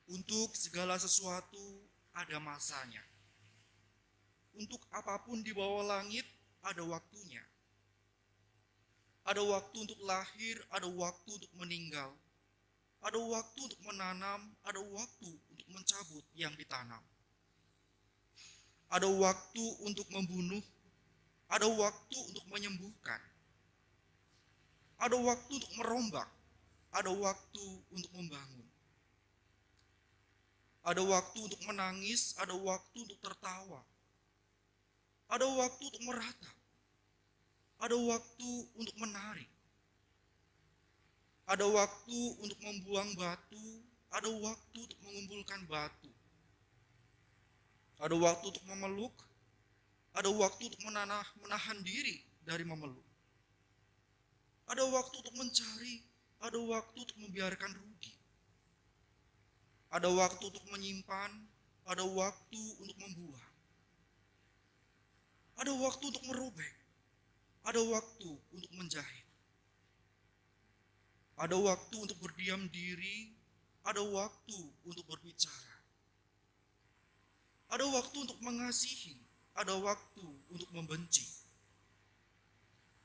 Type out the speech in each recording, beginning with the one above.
Untuk segala sesuatu ada masanya. Untuk apapun di bawah langit ada waktunya. Ada waktu untuk lahir, ada waktu untuk meninggal. Ada waktu untuk menanam, ada waktu untuk mencabut yang ditanam. Ada waktu untuk membunuh, ada waktu untuk menyembuhkan. Ada waktu untuk merombak, ada waktu untuk membangun. Ada waktu untuk menangis, ada waktu untuk tertawa. Ada waktu untuk meratap, ada waktu untuk menari. Ada waktu untuk membuang batu, ada waktu untuk mengumpulkan batu. Ada waktu untuk memeluk, ada waktu untuk menahan diri dari memeluk. Ada waktu untuk mencari, ada waktu untuk membiarkan rugi. Ada waktu untuk menyimpan, ada waktu untuk membuang. Ada waktu untuk merobek, ada waktu untuk menjahit. Ada waktu untuk berdiam diri, ada waktu untuk berbicara. Ada waktu untuk mengasihi, ada waktu untuk membenci.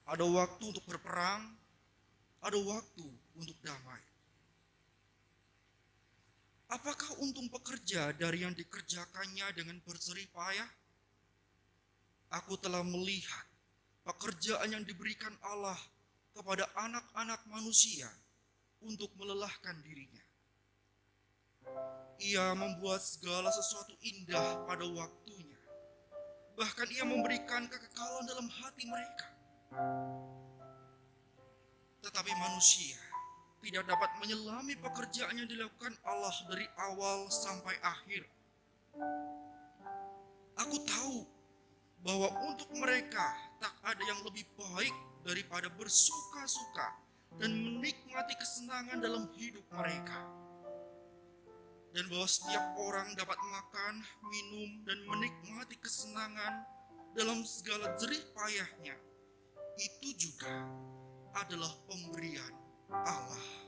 Ada waktu untuk berperang, ada waktu untuk damai. Apakah untung pekerja dari yang dikerjakannya dengan berjerih payah? Aku telah melihat pekerjaan yang diberikan Allah kepada anak-anak manusia untuk melelahkan dirinya. Ia membuat segala sesuatu indah pada waktunya. Bahkan ia memberikan kekekalan dalam hati mereka. Tetapi manusia tidak dapat menyelami pekerjaan yang dilakukan Allah dari awal sampai akhir. Aku tahu bahwa untuk mereka tak ada yang lebih baik daripada bersuka-suka dan menikmati kesenangan dalam hidup mereka. Dan bahwa setiap orang dapat makan, minum, dan menikmati kesenangan dalam segala jerih payahnya. Itu juga adalah pemberian Allah.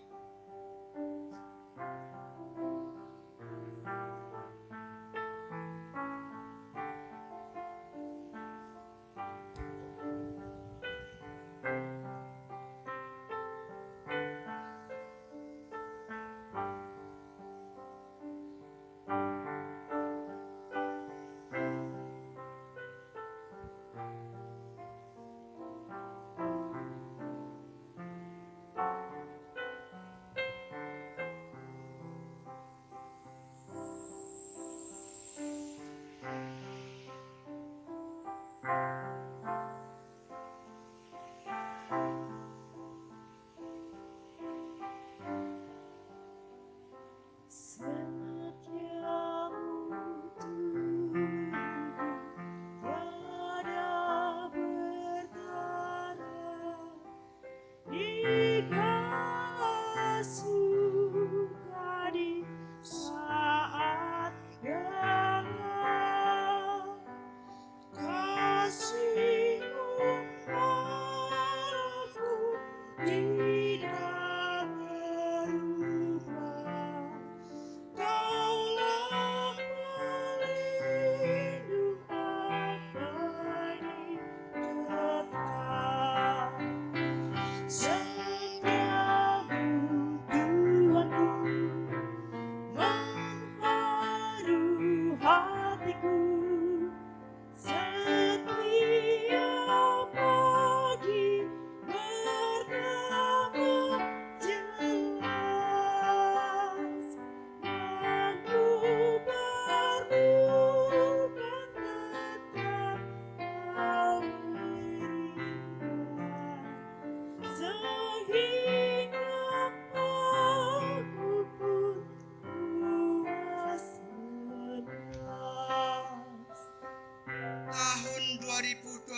Tahun 2021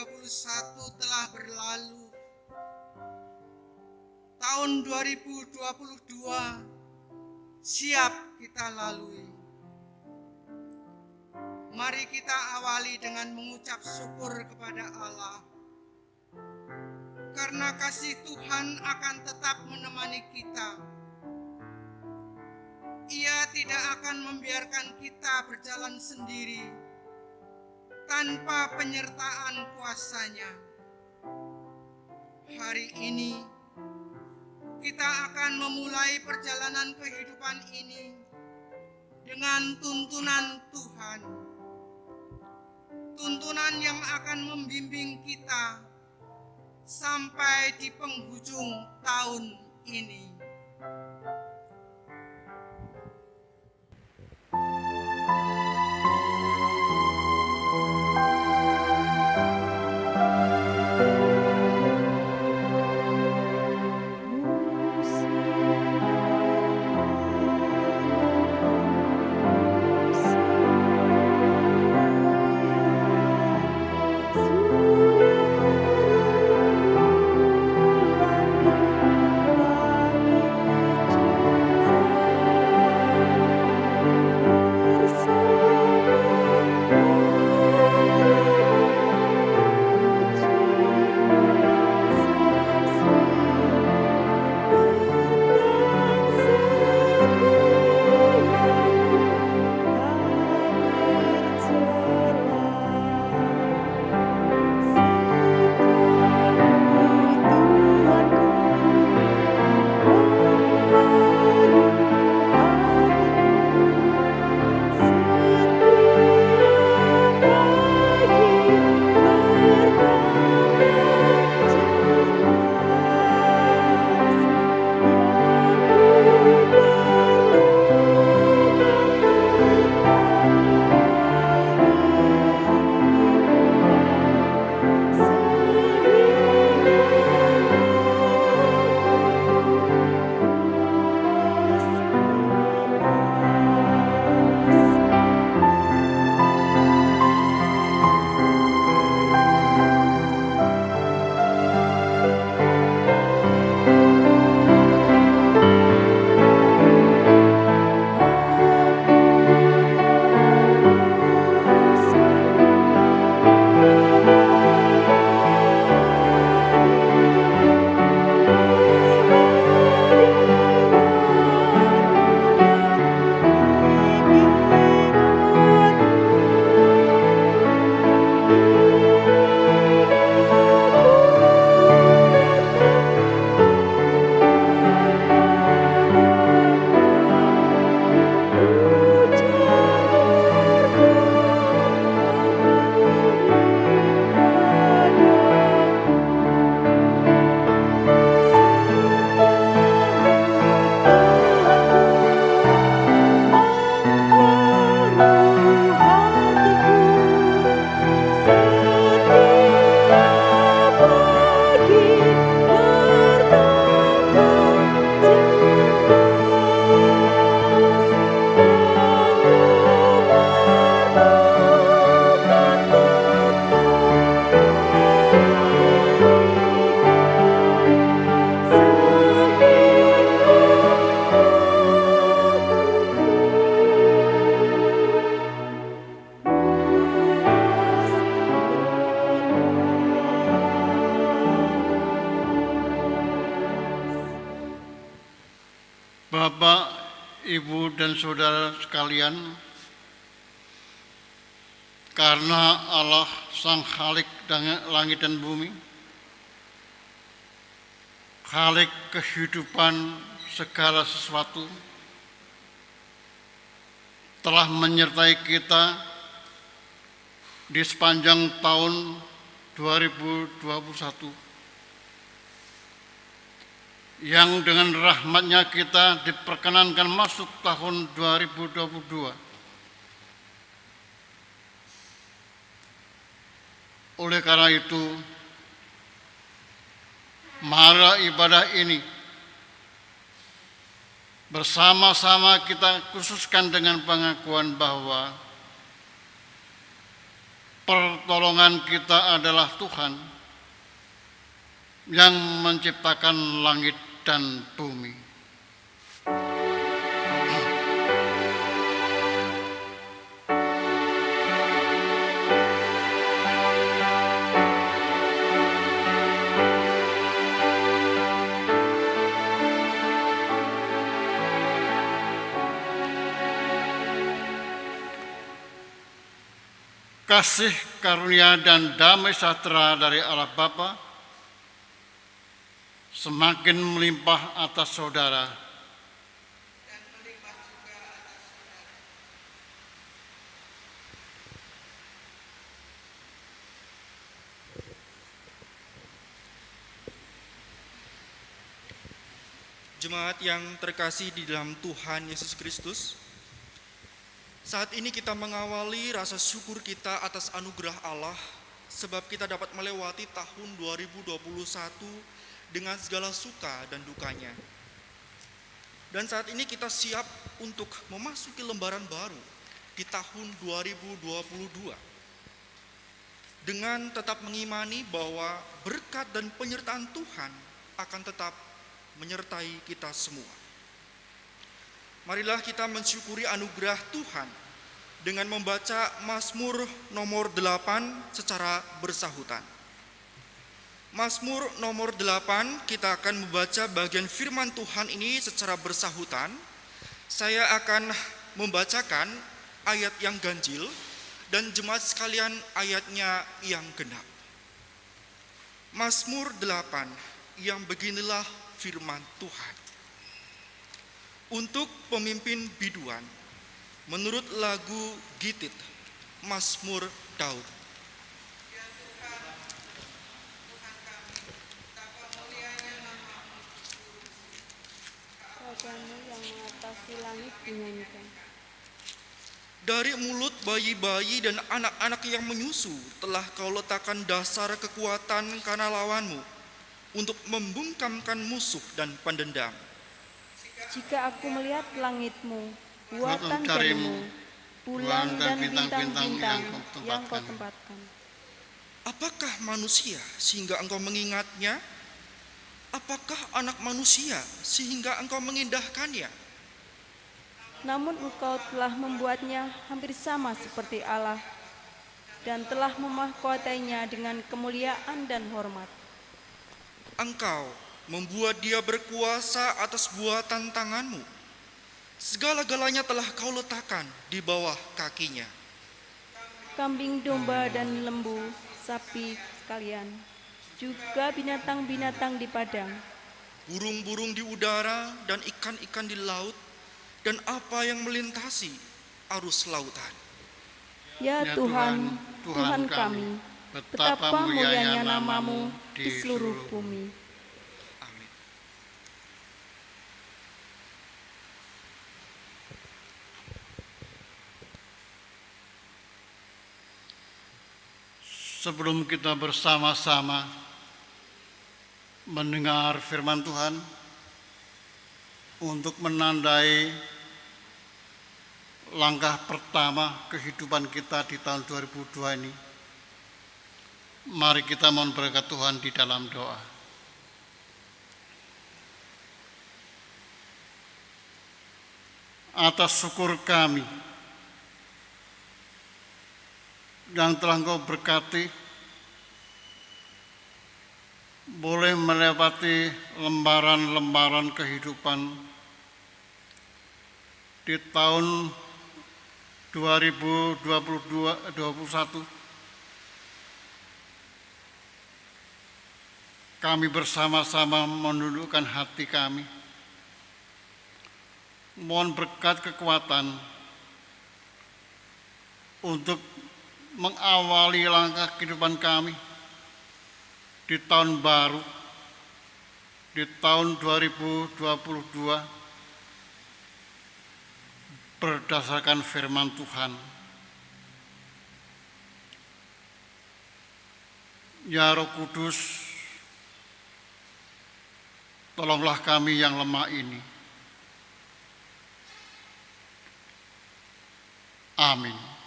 telah berlalu. Tahun 2022 siap kita lalui. Mari kita awali dengan mengucap syukur kepada Allah. Karena kasih Tuhan akan tetap menemani kita. Ia tidak akan membiarkan kita berjalan sendiri tanpa penyertaan kuasa-Nya. Hari ini kita akan memulai perjalanan kehidupan ini dengan tuntunan Tuhan. Tuntunan yang akan membimbing kita sampai di penghujung tahun ini. Bapak, Ibu, dan saudara sekalian, karena Allah Sang Khalik langit dan bumi, Khalik kehidupan segala sesuatu, telah menyertai kita di sepanjang tahun 2021. Yang dengan rahmatnya kita diperkenankan masuk tahun 2022. Oleh karena itu, marilah ibadah ini bersama-sama kita khususkan dengan pengakuan bahwa pertolongan kita adalah Tuhan yang menciptakan langit dan bumi. kasih karunia dan damai sejahtera dari Allah Bapa semakin melimpah atas saudara. Jemaat yang terkasih di dalam Tuhan Yesus Kristus, saat ini kita mengawali rasa syukur kita atas anugerah Allah sebab kita dapat melewati tahun 2021 dengan segala suka dan dukanya. Dan saat ini kita siap untuk memasuki lembaran baru di tahun 2022 dengan tetap mengimani bahwa berkat dan penyertaan Tuhan akan tetap menyertai kita semua. Marilah kita mensyukuri anugerah Tuhan dengan membaca Mazmur nomor 8 secara bersahutan. Mazmur nomor 8, kita akan membaca bagian firman Tuhan ini secara bersahutan. Saya akan membacakan ayat yang ganjil dan jemaat sekalian ayatnya yang genap. Mazmur 8 yang beginilah firman Tuhan. Untuk pemimpin biduan, menurut lagu Gitit, Mazmur Daud. Rajamu yang mengatasi langit dinyanyikan. Dari mulut bayi-bayi dan anak-anak yang menyusu telah kau letakkan dasar kekuatan karena lawanmu, untuk membungkamkan musuh dan pendendam. Jika aku melihat langitmu, buatan Buatan jarimu, bulan bulan dan dan bintang-bintang bintang-bintang yang yang kau kau tempatkan. Apakah manusia sehingga engkau mengingatnya? Apakah anak manusia sehingga engkau mengindahkannya? Namun engkau telah membuatnya hampir sama seperti Allah dan telah memahkotainya dengan kemuliaan dan hormat. Engkau membuat dia berkuasa atas buatan tanganmu. Segala-galanya telah kau letakkan di bawah kakinya. Kambing, domba, dan lembu, sapi sekalian, juga binatang-binatang di padang, Burung-burung di udara dan ikan-ikan di laut, dan apa yang melintasi arus lautan. Ya Ya Tuhan, Tuhan, Tuhan Tuhan kami, betapa betapa mulianya mulianya namamu namamu di seluruh bumi. Amin. Sebelum kita bersama-sama mendengar firman Tuhan untuk menandai langkah pertama kehidupan kita di tahun 2002 ini, mari kita mohon berkat Tuhan di dalam doa. Atas syukur kami yang telah Engkau berkati, boleh melewati lembaran-lembaran kehidupan di tahun 2021. Kami bersama-sama menundukkan hati kami, mohon berkat kekuatan untuk mengawali langkah kehidupan kami di tahun baru, di tahun 2022, berdasarkan firman Tuhan. Ya Roh Kudus, tolonglah kami yang lemah ini. Amin.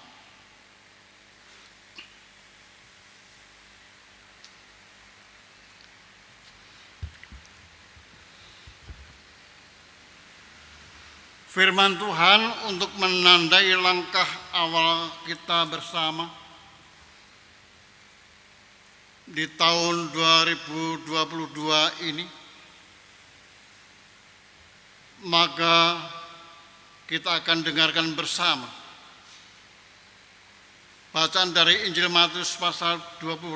Firman Tuhan untuk menandai langkah awal kita bersama di tahun 2022 ini, maka kita akan dengarkan bersama Bacaan dari Injil Matius pasal 25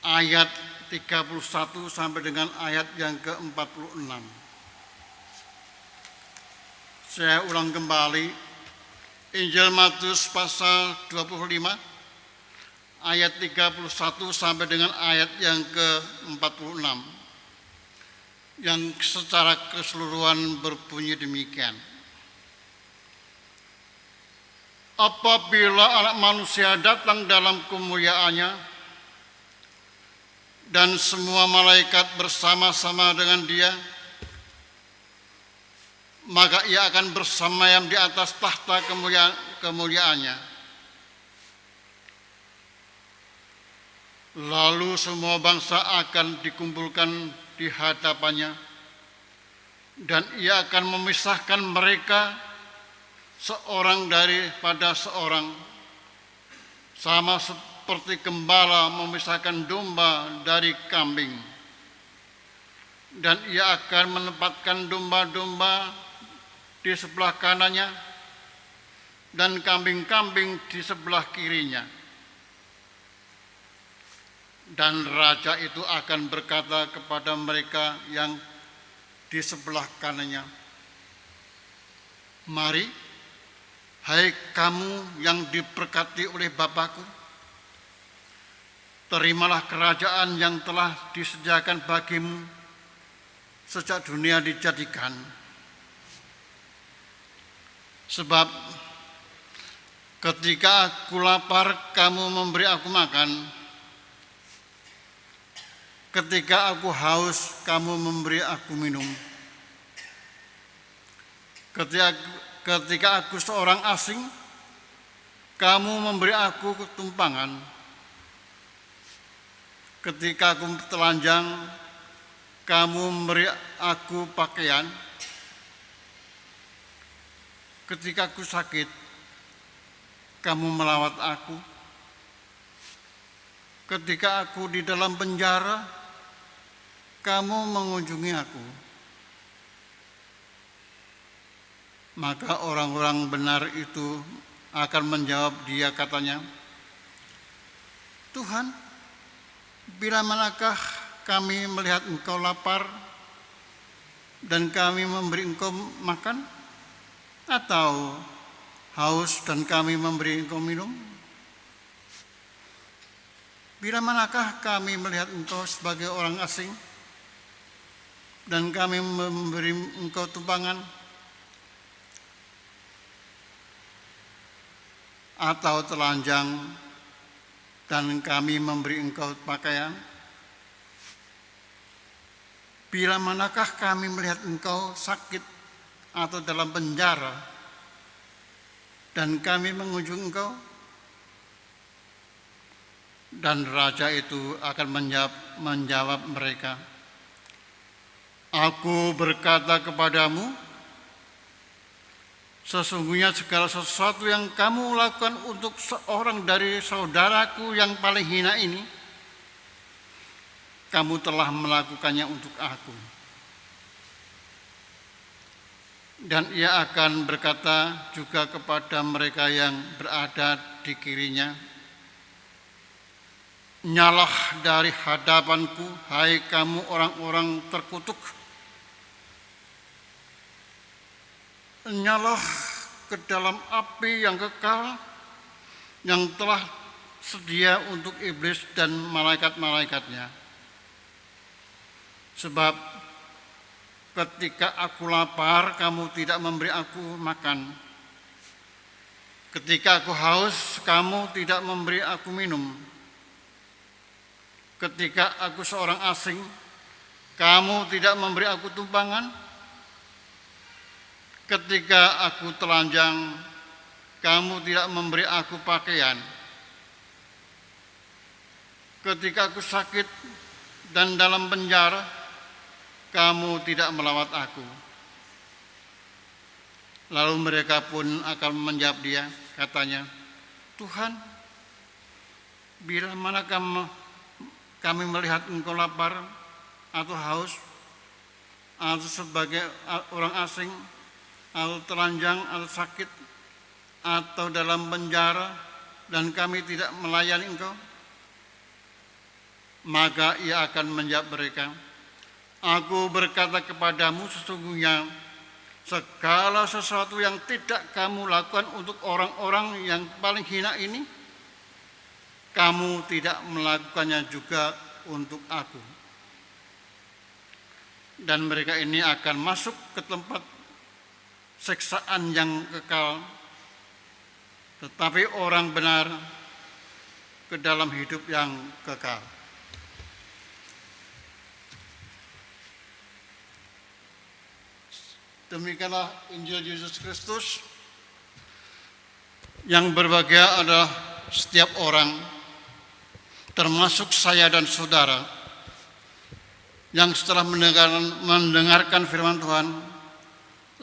ayat 31 sampai dengan ayat yang ke-46. Saya ulang kembali, Injil Matius pasal 25 ayat 31 sampai dengan ayat yang ke-46 yang secara keseluruhan berbunyi demikian. Apabila Anak Manusia datang dalam kemuliaannya dan semua malaikat bersama-sama dengan dia, maka ia akan bersemayam di atas tahta kemuliaannya. Lalu semua bangsa akan dikumpulkan di hadapannya, dan ia akan memisahkan mereka seorang daripada seorang, sama seperti gembala memisahkan domba dari kambing. Dan ia akan menempatkan domba-domba di sebelah kanannya dan kambing-kambing di sebelah kirinya. Dan raja itu akan berkata kepada mereka yang di sebelah kanannya, "Mari, hai kamu yang diberkati oleh Bapa-Ku, terimalah kerajaan yang telah disediakan bagimu sejak dunia dijadikan. Sebab ketika aku lapar, kamu memberi aku makan. Ketika aku haus, kamu memberi aku minum. Ketika aku seorang asing, kamu memberi aku tumpangan. Ketika aku telanjang, kamu memberi aku pakaian. Ketika aku sakit, kamu melawat aku. Ketika aku di dalam penjara, kamu mengunjungi aku." Maka orang-orang benar itu akan menjawab dia, katanya, "Tuhan, bila manakah kami melihat Engkau lapar dan kami memberi Engkau makan, atau haus dan kami memberi Engkau minum? Bila manakah kami melihat Engkau sebagai orang asing dan kami memberi Engkau tumpangan, atau telanjang dan kami memberi Engkau pakaian? Bila manakah kami melihat Engkau sakit atau dalam penjara dan kami mengunjungi Engkau?" Dan raja itu akan menjawab mereka, "Aku berkata kepadamu, sesungguhnya segala sesuatu yang kamu lakukan untuk seorang dari saudaraku yang paling hina ini, kamu telah melakukannya untuk aku." Dan ia akan berkata juga kepada mereka yang berada di kirinya, "Nyalah dari hadapanku, hai kamu orang-orang terkutuk. Nyalah ke dalam api yang kekal yang telah sedia untuk iblis dan malaikat-malaikatnya. Sebab ketika aku lapar, kamu tidak memberi aku makan. Ketika aku haus, kamu tidak memberi aku minum. Ketika aku seorang asing, kamu tidak memberi aku tumpangan. Ketika aku telanjang, kamu tidak memberi aku pakaian. Ketika aku sakit dan dalam penjara, kamu tidak melawat aku." Lalu mereka pun akan menjawab dia, katanya, "Tuhan, bila mana kami melihat Engkau lapar atau haus, atau sebagai orang asing, atau telanjang, atau sakit, atau dalam penjara dan kami tidak melayani engkau? Maka ia akan menjawab mereka, Aku berkata kepadamu, sesungguhnya segala sesuatu yang tidak kamu lakukan untuk orang-orang yang paling hina ini, kamu tidak melakukannya juga untuk aku. Dan mereka ini akan masuk ke tempat siksaan yang kekal, tetapi orang benar ke dalam hidup yang kekal. Demikianlah Injil Yesus Kristus. Yang berbahagia adalah setiap orang, termasuk saya dan saudara, yang setelah mendengarkan firman Tuhan,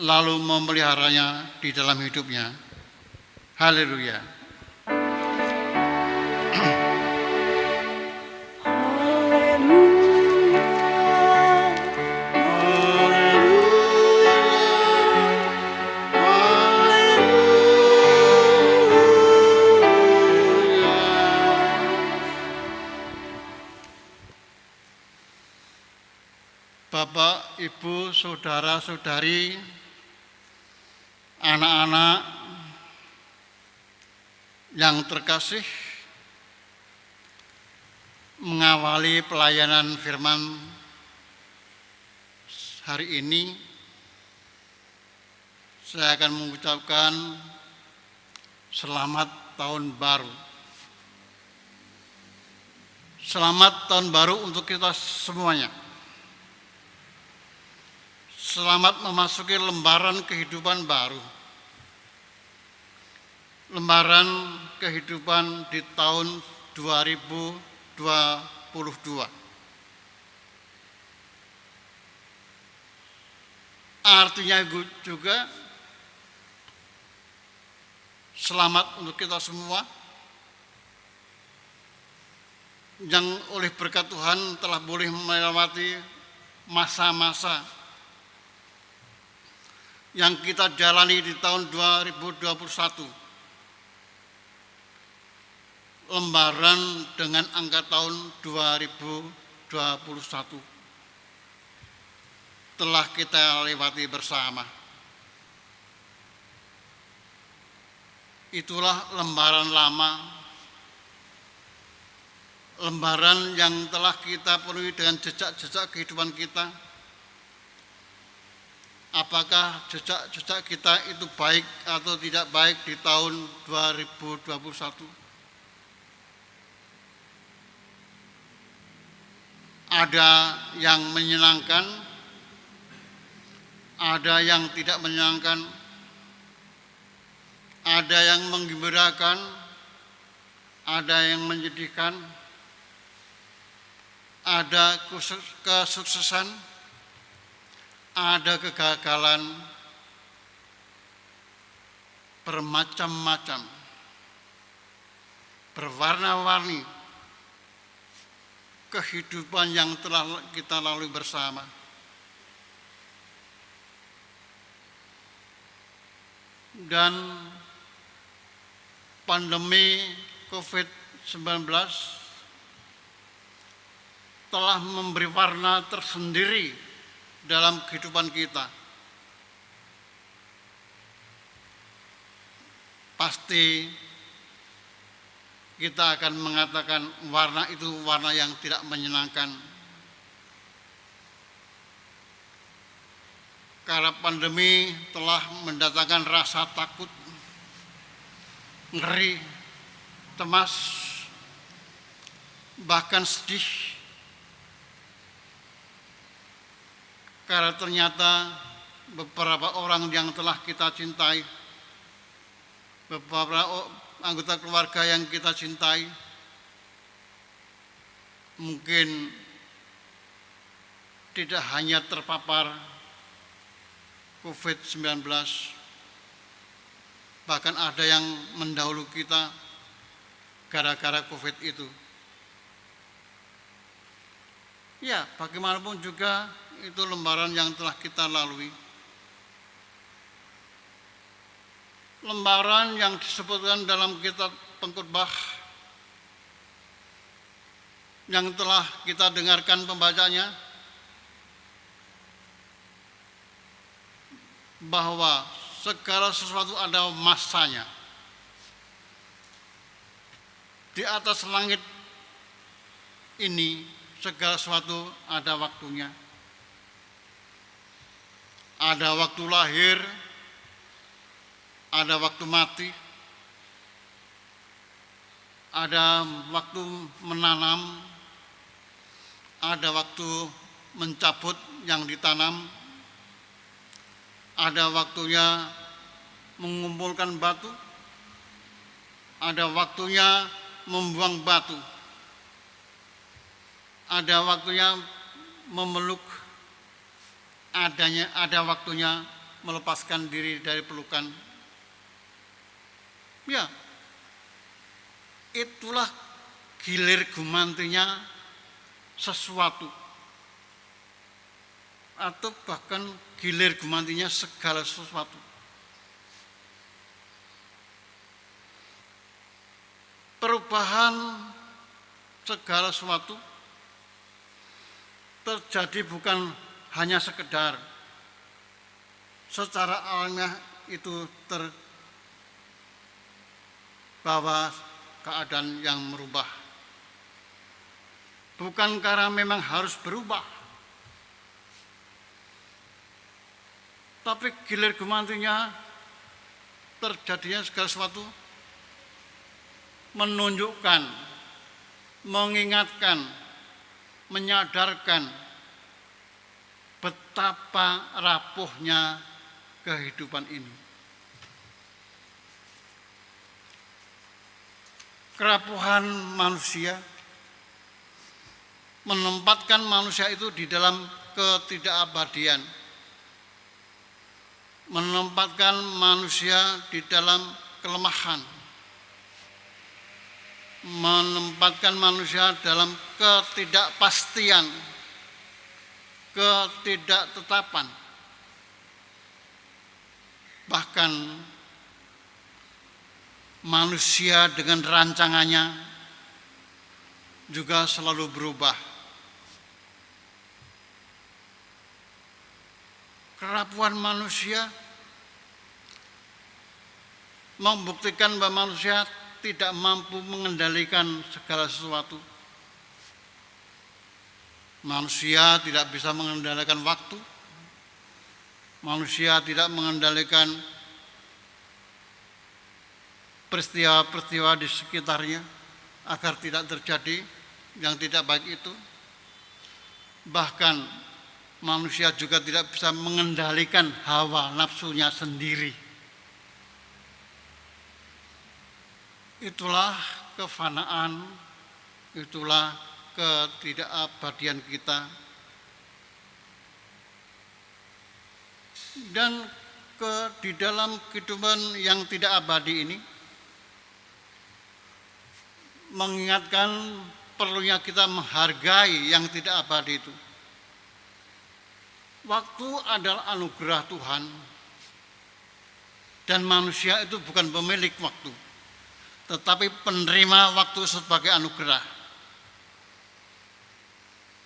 lalu memeliharanya di dalam hidupnya. Haleluya. Bapak, Ibu, saudara-saudari, anak-anak yang terkasih, mengawali pelayanan firman hari ini, saya akan mengucapkan selamat tahun baru. Selamat tahun baru untuk kita semuanya. Selamat memasuki lembaran kehidupan baru. Lembaran kehidupan di tahun 2022. Artinya juga selamat untuk kita semua yang oleh berkat Tuhan telah boleh melewati masa-masa yang kita jalani di tahun 2021. Lembaran dengan angka tahun 2021 telah kita lewati bersama. Itulah lembaran lama, lembaran yang telah kita penuhi dengan jejak-jejak kehidupan kita. Apakah jejak-jejak kita itu baik atau tidak baik di tahun 2021? Ada yang menyenangkan, ada yang tidak menyenangkan, ada yang menggembirakan, ada yang menyedihkan, ada kesuksesan, ada kegagalan, bermacam-macam, berwarna-warni kehidupan yang telah kita lalui bersama. Dan pandemi COVID-19 telah memberi warna tersendiri dalam kehidupan kita. Pasti kita akan mengatakan warna itu warna yang tidak menyenangkan. Karena pandemi telah mendatangkan rasa takut, ngeri, cemas, bahkan sedih. Karena ternyata beberapa orang yang telah kita cintai, beberapa anggota keluarga yang kita cintai, mungkin tidak hanya terpapar COVID-19, bahkan ada yang mendahului kita gara-gara COVID itu. Ya, bagaimanapun juga itu lembaran yang telah kita lalui. lembaran yang disebutkan dalam kitab Pengkhotbah yang telah kita dengarkan pembacanya, bahwa segala sesuatu ada masanya. Di atas langit ini segala sesuatu ada waktunya. Ada waktu lahir, ada waktu mati, ada waktu menanam, ada waktu mencabut yang ditanam, ada waktunya mengumpulkan batu, ada waktunya membuang batu, ada waktunya memeluk, ada waktunya melepaskan diri dari pelukan. Ya, itulah gilir gumantinya sesuatu, atau bahkan gilir gumantinya segala sesuatu. Perubahan segala sesuatu terjadi bukan hanya sekedar secara alamiah itu terbawa keadaan yang merubah. Bukan karena memang harus berubah, tapi gilir gumantinya terjadinya segala sesuatu menunjukkan, mengingatkan, menyadarkan betapa rapuhnya kehidupan ini. Kerapuhan manusia menempatkan manusia itu di dalam ketidakabadian, menempatkan manusia di dalam kelemahan, menempatkan manusia dalam ketidakpastian, ketidaktetapan. Bahkan manusia dengan rancangannya juga selalu berubah. Kerapuhan manusia membuktikan bahwa manusia tidak mampu mengendalikan segala sesuatu. Manusia tidak bisa mengendalikan waktu. Manusia tidak mengendalikan peristiwa-peristiwa di sekitarnya agar tidak terjadi yang tidak baik itu. Bahkan manusia juga tidak bisa mengendalikan hawa nafsunya sendiri. Itulah kefanaan, itulah ketidakabadian kita. Dan di dalam kehidupan yang tidak abadi ini mengingatkan perlunya kita menghargai yang tidak abadi itu. Waktu adalah anugerah Tuhan dan manusia itu bukan pemilik waktu, tetapi penerima waktu sebagai anugerah.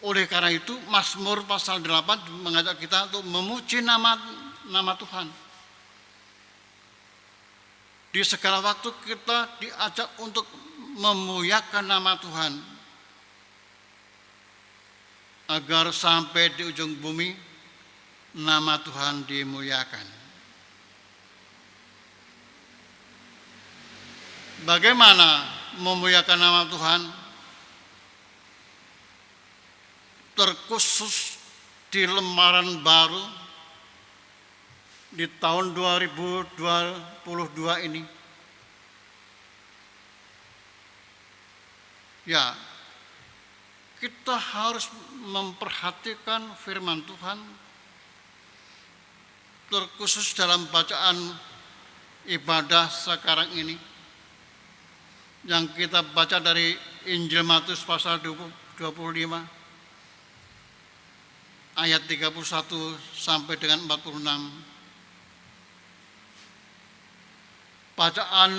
Oleh karena itu Mazmur pasal 8 mengajak kita untuk memuji nama Tuhan. Di segala waktu kita diajak untuk memuliakan nama Tuhan, agar sampai di ujung bumi nama Tuhan dimuliakan. Bagaimana memuliakan nama Tuhan? Terkhusus di lembaran baru di tahun 2022 ini. Ya, kita harus memperhatikan firman Tuhan, terkhusus dalam bacaan ibadah sekarang ini, yang kita baca dari Injil Matius pasal 25 ayat 31 sampai dengan 46. bacaan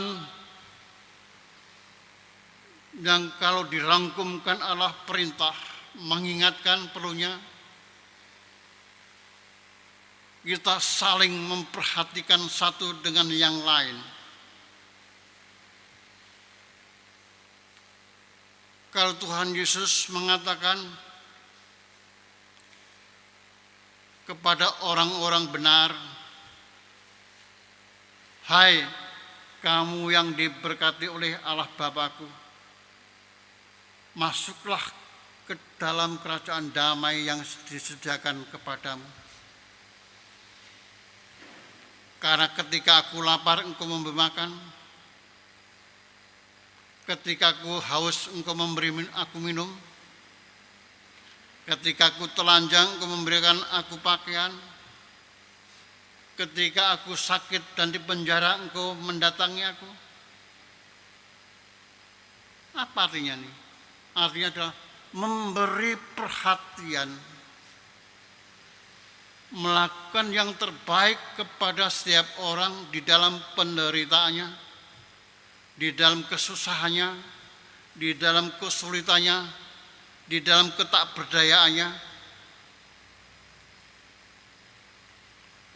yang kalau dirangkumkan adalah perintah, mengingatkan perlunya kita saling memperhatikan satu dengan yang lain. Kalau Tuhan Yesus mengatakan kepada orang-orang benar, "Hai kamu yang diberkati oleh Allah Bapa-Ku, masuklah ke dalam kerajaan damai yang disediakan kepadamu. Karena ketika aku lapar, engkau memberi makan. Ketika aku haus, engkau memberi aku minum. Ketika aku telanjang, engkau memberikan aku pakaian. Ketika aku sakit dan di penjara, engkau mendatangi aku." Apa artinya nih? Artinya adalah memberi perhatian, melakukan yang terbaik kepada setiap orang di dalam penderitaannya, di dalam kesusahannya, di dalam kesulitannya, di dalam ketakberdayaannya.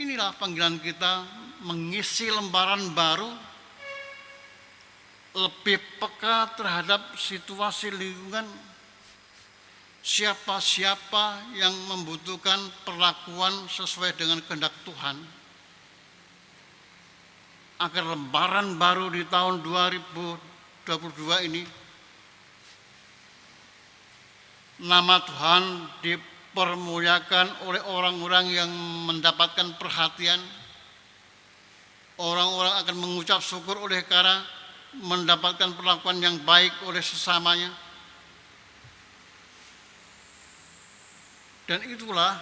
Inilah panggilan kita mengisi lembaran baru, lebih peka terhadap situasi lingkungan, siapa-siapa yang membutuhkan perlakuan sesuai dengan kehendak Tuhan, agar lembaran baru di tahun 2022 ini nama Tuhan dipermuliakan oleh orang-orang yang mendapatkan perhatian. Orang-orang akan mengucap syukur oleh karena mendapatkan perlakuan yang baik oleh sesamanya. Dan itulah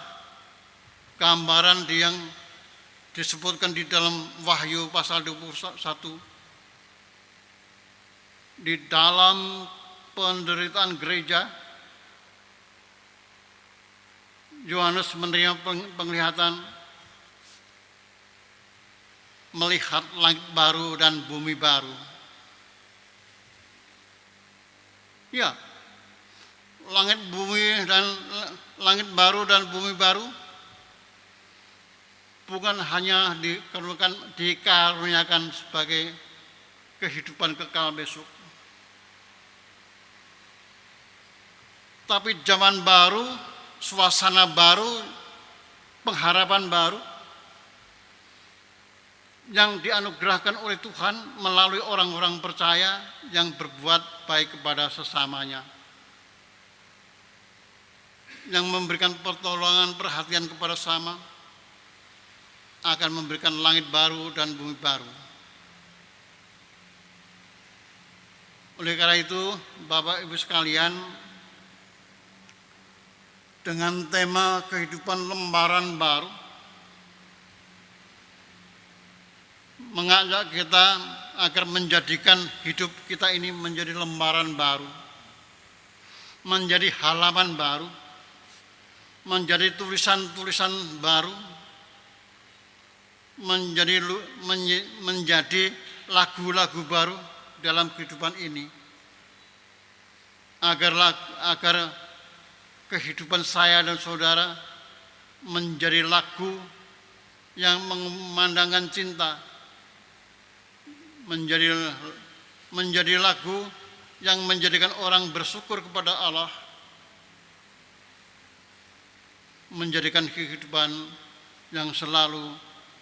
gambaran yang disebutkan di dalam Wahyu pasal 21. Di dalam penderitaan gereja, Yohanes menerima penglihatan, melihat langit baru dan bumi baru. Ya, langit baru dan bumi baru bukan hanya dikaruniakan sebagai kehidupan kekal besok, tapi zaman baru, suasana baru, pengharapan baru yang dianugerahkan oleh Tuhan melalui orang-orang percaya yang berbuat baik kepada sesamanya, yang memberikan pertolongan, perhatian kepada sesama, akan memberikan langit baru dan bumi baru. Oleh karena itu, Bapak Ibu sekalian, dengan tema kehidupan lembaran baru, mengajak kita agar menjadikan hidup kita ini menjadi lembaran baru, menjadi halaman baru, menjadi tulisan-tulisan baru, menjadi lagu-lagu baru dalam kehidupan ini, agar kehidupan saya dan saudara menjadi lagu yang memandangkan cinta, menjadi lagu yang menjadikan orang bersyukur kepada Allah, menjadikan kehidupan yang selalu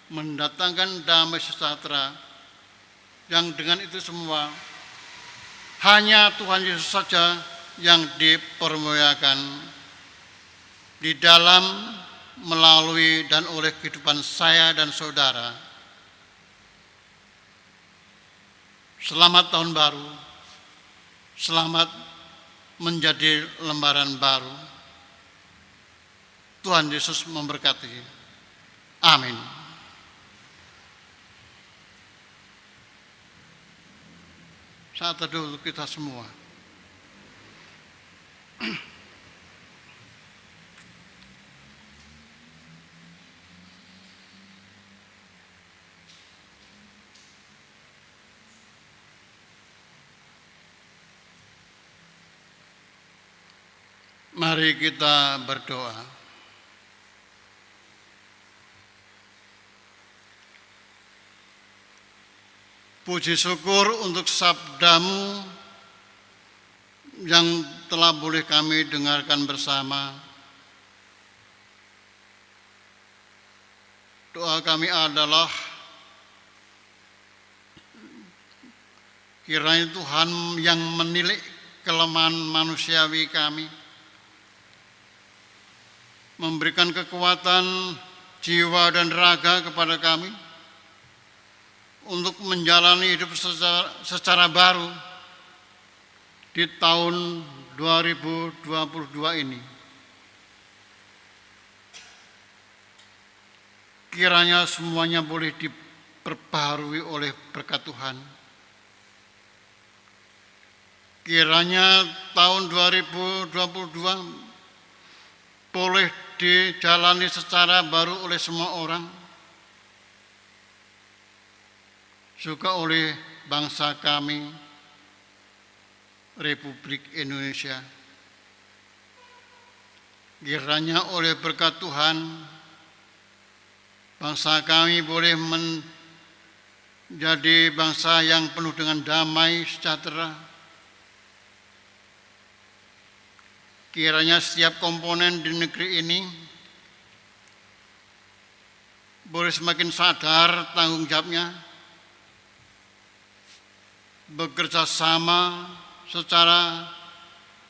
mendatangkan damai sejahtera, yang dengan itu semua hanya Tuhan Yesus saja yang dipermuliakan di dalam, melalui, dan oleh kehidupan saya dan saudara. Selamat tahun baru, selamat menjadi lembaran baru. Tuhan Yesus memberkati. Amin. Saat teduh kita semua. Mari kita berdoa. Puji syukur untuk sabdamu yang telah boleh kami dengarkan bersama. Doa kami adalah kiranya Tuhan yang menilik kelemahan manusiawi kami, memberikan kekuatan jiwa dan raga kepada kami untuk menjalani hidup secara baru di tahun 2022 ini. Kiranya semuanya boleh diperbaharui oleh berkat Tuhan. Kiranya tahun 2022 boleh dijalani secara baru oleh semua orang, juga oleh bangsa kami, Republik Indonesia. Kiranya oleh berkat Tuhan, bangsa kami boleh menjadi bangsa yang penuh dengan damai sejahtera. Kiranya setiap komponen di negeri ini boleh semakin sadar tanggung jawabnya, bekerja sama secara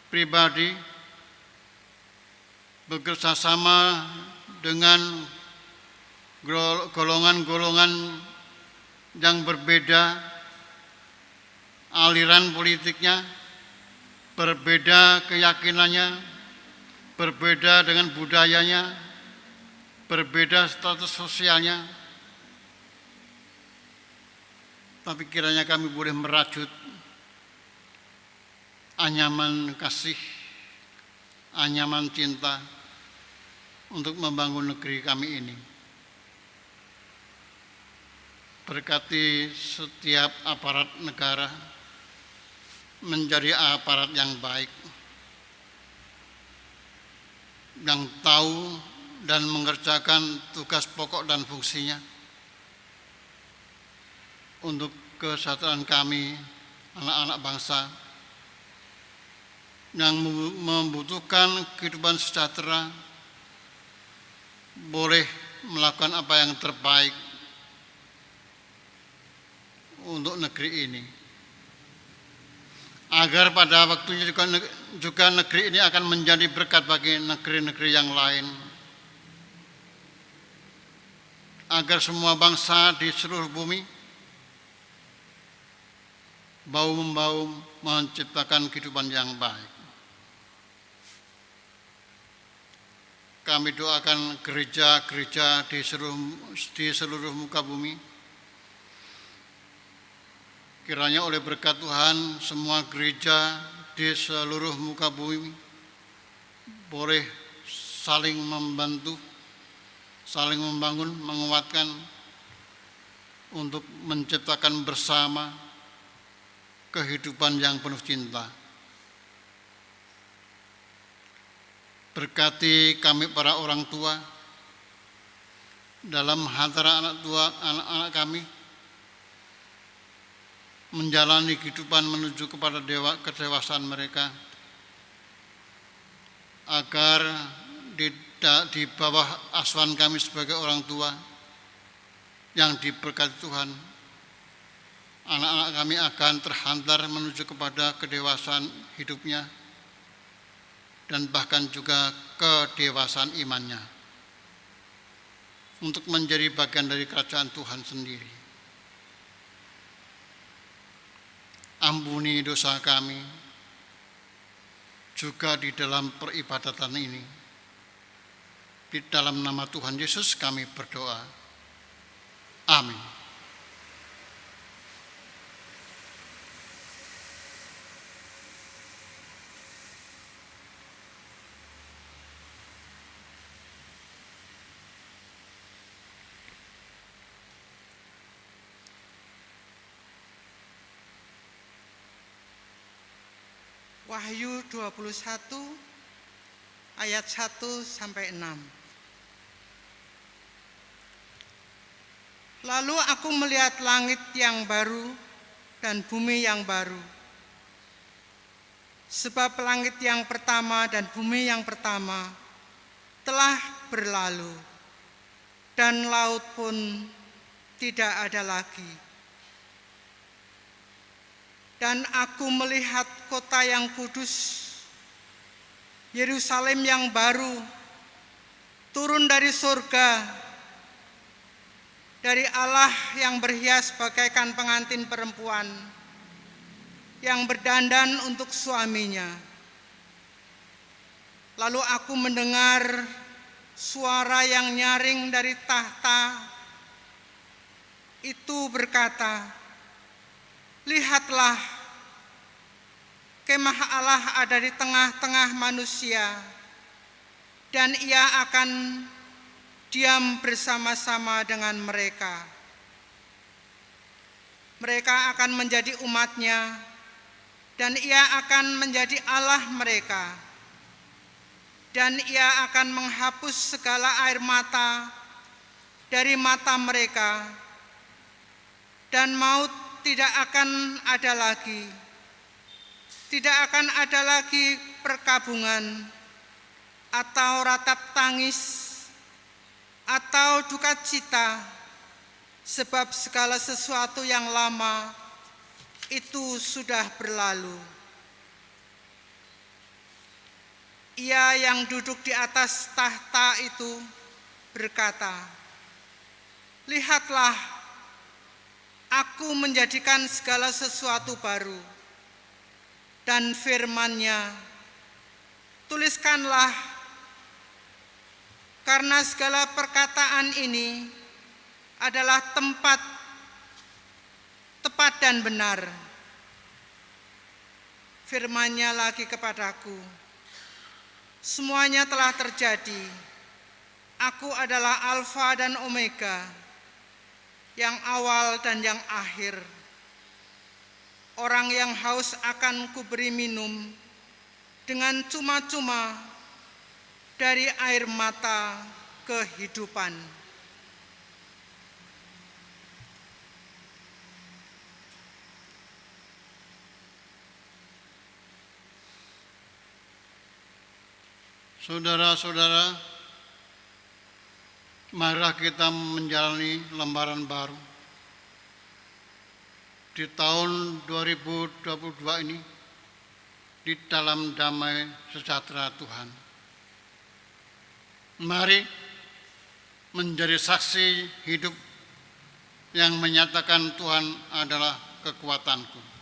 pribadi, bekerja sama dengan golongan-golongan yang berbeda, aliran politiknya, berbeda keyakinannya, berbeda dengan budayanya, berbeda status sosialnya. Tapi kiranya kami boleh merajut anyaman kasih, anyaman cinta untuk membangun negeri kami ini. Berkati setiap aparat negara menjadi aparat yang baik, yang tahu dan mengerjakan tugas pokok dan fungsinya untuk kesejahteraan kami, anak-anak bangsa yang membutuhkan kehidupan sejahtera, boleh melakukan apa yang terbaik untuk negeri ini. Agar pada waktunya juga negeri ini akan menjadi berkat bagi negeri-negeri yang lain. Agar semua bangsa di seluruh bumi bahu-membahu menciptakan kehidupan yang baik. Kami doakan gereja-gereja di seluruh muka bumi. Kiranya oleh berkat Tuhan, semua gereja di seluruh muka bumi boleh saling membantu, saling membangun, menguatkan untuk menciptakan bersama kehidupan yang penuh cinta. Berkati kami para orang tua dalam antara anak-anak kami menjalani kehidupan menuju kepada kedewasaan mereka, agar di bawah asuhan kami sebagai orang tua yang diberkati Tuhan, anak-anak kami akan terhantar menuju kepada kedewasaan hidupnya dan bahkan juga kedewasaan imannya untuk menjadi bagian dari kerajaan Tuhan sendiri. Ampuni dosa kami juga di dalam peribadatan ini. Di dalam nama Tuhan Yesus kami berdoa. Amin. Wahyu 21 ayat 1 sampai 6. Lalu aku melihat langit yang baru dan bumi yang baru. Sebab langit yang pertama dan bumi yang pertama telah berlalu, dan laut pun tidak ada lagi. Dan aku melihat kota yang kudus, Yerusalem yang baru, turun dari surga, dari Allah yang berhias bagaikan pengantin perempuan, yang berdandan untuk suaminya. Lalu aku mendengar suara yang nyaring dari tahta itu berkata, "Lihatlah, kemah Allah ada di tengah-tengah manusia, dan ia akan diam bersama-sama dengan mereka. Mereka akan menjadi umatnya, dan ia akan menjadi Allah mereka. Dan ia akan menghapus segala air mata dari mata mereka, dan maut tidak akan ada lagi. Tidak akan ada lagi perkabungan, atau ratap tangis, atau duka cita, sebab segala sesuatu yang lama itu sudah berlalu." Ia yang duduk di atas tahta itu berkata, "Lihatlah, aku menjadikan segala sesuatu baru." Dan firman-Nya, "Tuliskanlah, karena segala perkataan ini adalah tepat dan benar." Firman-Nya lagi kepadaku, "Semuanya telah terjadi. Aku adalah Alfa dan Omega, yang awal dan yang akhir. Orang yang haus akan kuberi minum dengan cuma-cuma dari air mata kehidupan." Saudara-saudara, marilah kita menjalani lembaran baru di tahun 2022 ini di dalam damai sejahtera Tuhan. Mari menjadi saksi hidup yang menyatakan Tuhan adalah kekuatanku.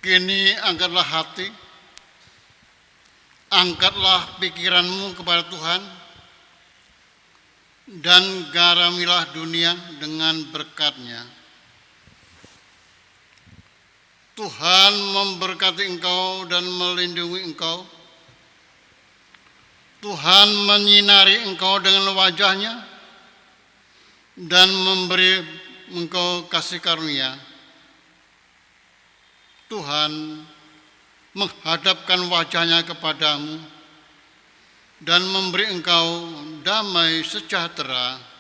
Kini angkatlah hati, angkatlah pikiranmu kepada Tuhan, dan garamilah dunia dengan berkat-Nya. Tuhan memberkati engkau dan melindungi engkau. Tuhan menyinari engkau dengan wajah-Nya dan memberi engkau kasih karunia. Tuhan menghadapkan wajah-Nya kepadamu dan memberi engkau damai sejahtera